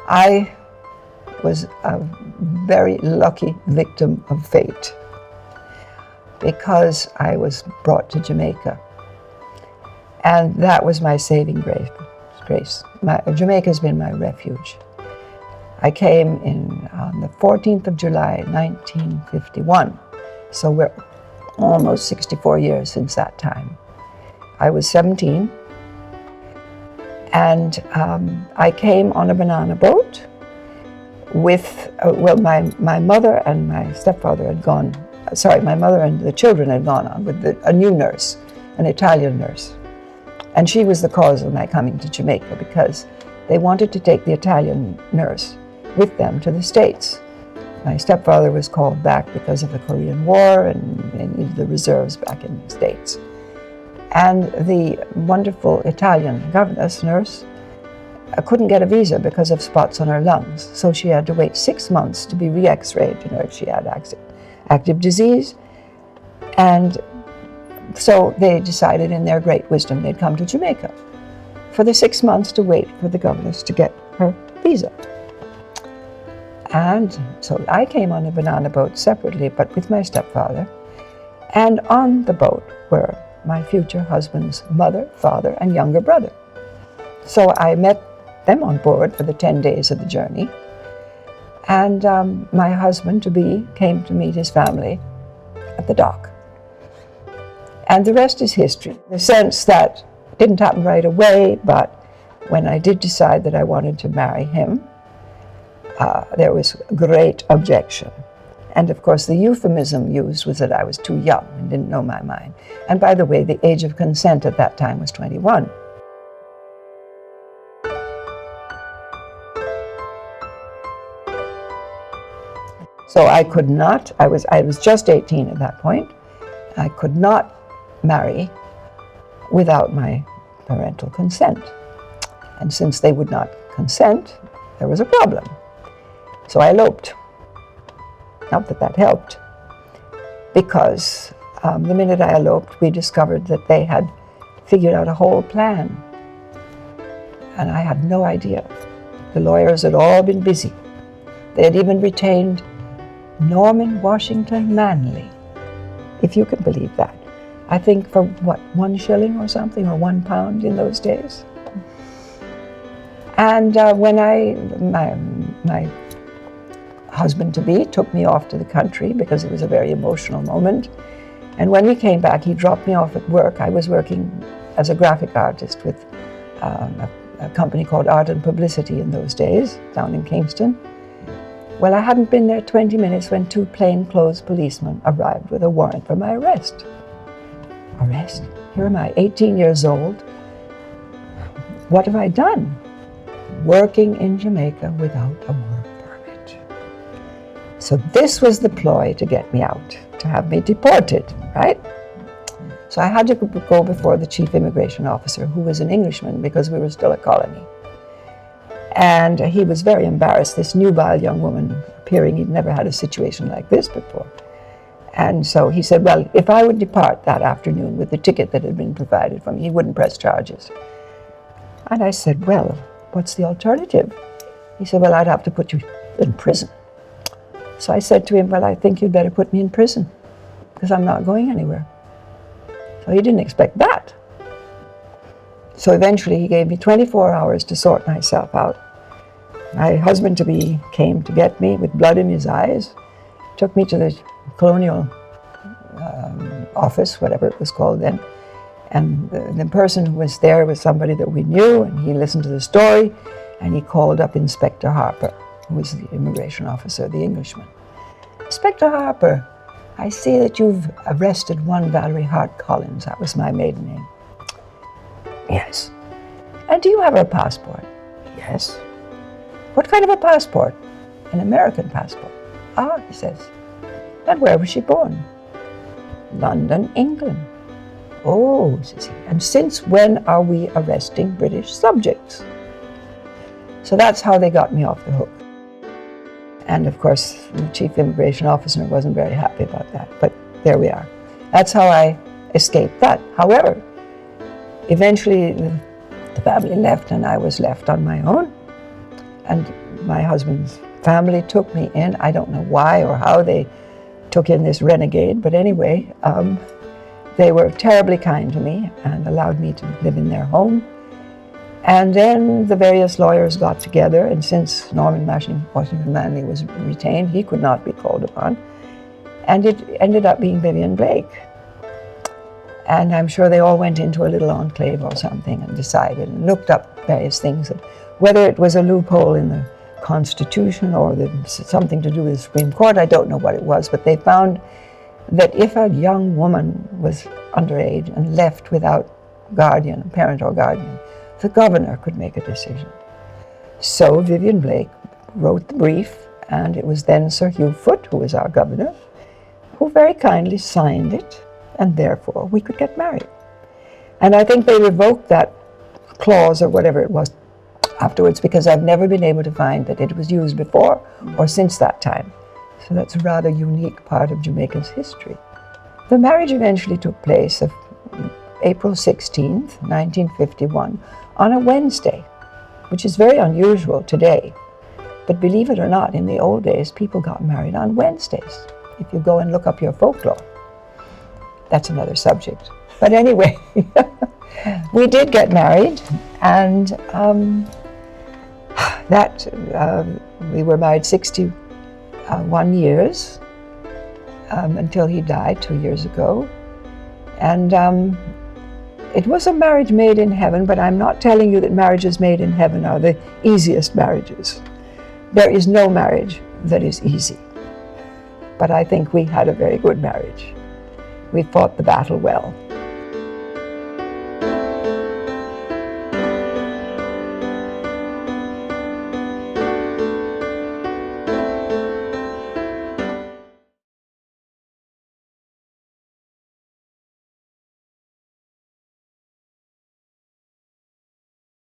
I was a very lucky victim of fate because I was brought to Jamaica. And that was my saving grace. Jamaica has been my refuge. I came in on the 14th of July, 1951. So we're almost 64 years since that time. I was 17, and I came on a banana boat with, my mother and my stepfather had gone, my mother and the children had gone on with a new nurse, an Italian nurse. And she was the cause of my coming to Jamaica because they wanted to take the Italian nurse with them to the States. My stepfather was called back because of the Korean War and they needed the reserves back in the States. And the wonderful Italian governess, nurse, couldn't get a visa because of spots on her lungs. So she had to wait 6 months to be re-x-rayed, if she had active disease. And so they decided in their great wisdom they'd come to Jamaica for the 6 months to wait for the governess to get her visa. And so I came on a banana boat separately, but with my stepfather. And on the boat were my future husband's mother, father, and younger brother. So I met them on board for the 10 days of the journey. And my husband-to-be came to meet his family at the dock. And the rest is history, in the sense that it didn't happen right away, but when I did decide that I wanted to marry him, there was great objection. And of course, the euphemism used was that I was too young and didn't know my mind. And by the way, the age of consent at that time was 21. So I could not, I was just 18 at that point. I could not marry without my parental consent. And since they would not consent, there was a problem. So I eloped. Not that that helped, because the minute I eloped, we discovered that they had figured out a whole plan. And I had no idea. The lawyers had all been busy. They had even retained Norman Washington Manley, if you can believe that. I think for what, 1 shilling or something, or £1 in those days. And when my husband-to-be took me off to the country because it was a very emotional moment. And when we came back, he dropped me off at work. I was working as a graphic artist with a company called Art and Publicity in those days, down in Kingston. Well, I hadn't been there 20 minutes when 2 plainclothes policemen arrived with a warrant for my arrest. Arrest? Here am I, 18 years old. What have I done? Working in Jamaica without a work permit. So this was the ploy to get me out, to have me deported, right? So I had to go before the chief immigration officer, who was an Englishman because we were still a colony. And he was very embarrassed, this nubile young woman appearing. He'd never had a situation like this before. And so he said, well, if I would depart that afternoon with the ticket that had been provided for me, he wouldn't press charges. And I said, well, what's the alternative? He said, well, I'd have to put you in prison. So I said to him, well, I think you'd better put me in prison because I'm not going anywhere. So he didn't expect that. So eventually he gave me 24 hours to sort myself out. My husband-to-be came to get me with blood in his eyes, took me to the colonial office, whatever it was called then. And the person who was there was somebody that we knew, and he listened to the story, and he called up Inspector Harper, who was the immigration officer, the Englishman. Inspector Harper, I see that you've arrested one Valerie Hart Collins. That was my maiden name. Yes. And do you have her passport? Yes. What kind of a passport? An American passport. Ah, he says. And where was she born? London, England. Oh, says he. And since when are we arresting British subjects? So that's how they got me off the hook. And of course, the chief immigration officer wasn't very happy about that, but there we are. That's how I escaped that. However, eventually the family left and I was left on my own. And my husband's family took me in. I don't know why or how they took in this renegade, but anyway, they were terribly kind to me and allowed me to live in their home. And then the various lawyers got together, and since Norman Washington Manley was retained, he could not be called upon. And it ended up being Vivian Blake. And I'm sure they all went into a little enclave or something and decided and looked up various things, whether it was a loophole in the Constitution or something to do with the Supreme Court. I don't know what it was, but they found that if a young woman was underage and left without guardian, parent or guardian, the governor could make a decision. So Vivian Blake wrote the brief, and it was then Sir Hugh Foote, who was our governor, who very kindly signed it, and therefore we could get married. And I think they revoked that clause or whatever it was afterwards, because I've never been able to find that it was used before or since that time. So that's a rather unique part of Jamaica's history. The marriage eventually took place of April 16th, 1951, on a Wednesday, which is very unusual today. But believe it or not, in the old days, people got married on Wednesdays. If you go and look up your folklore, that's another subject. But anyway, we did get married, and we were married 61 years until he died 2 years ago. And it was a marriage made in heaven, but I'm not telling you that marriages made in heaven are the easiest marriages. There is no marriage that is easy. But I think we had a very good marriage. We fought the battle well.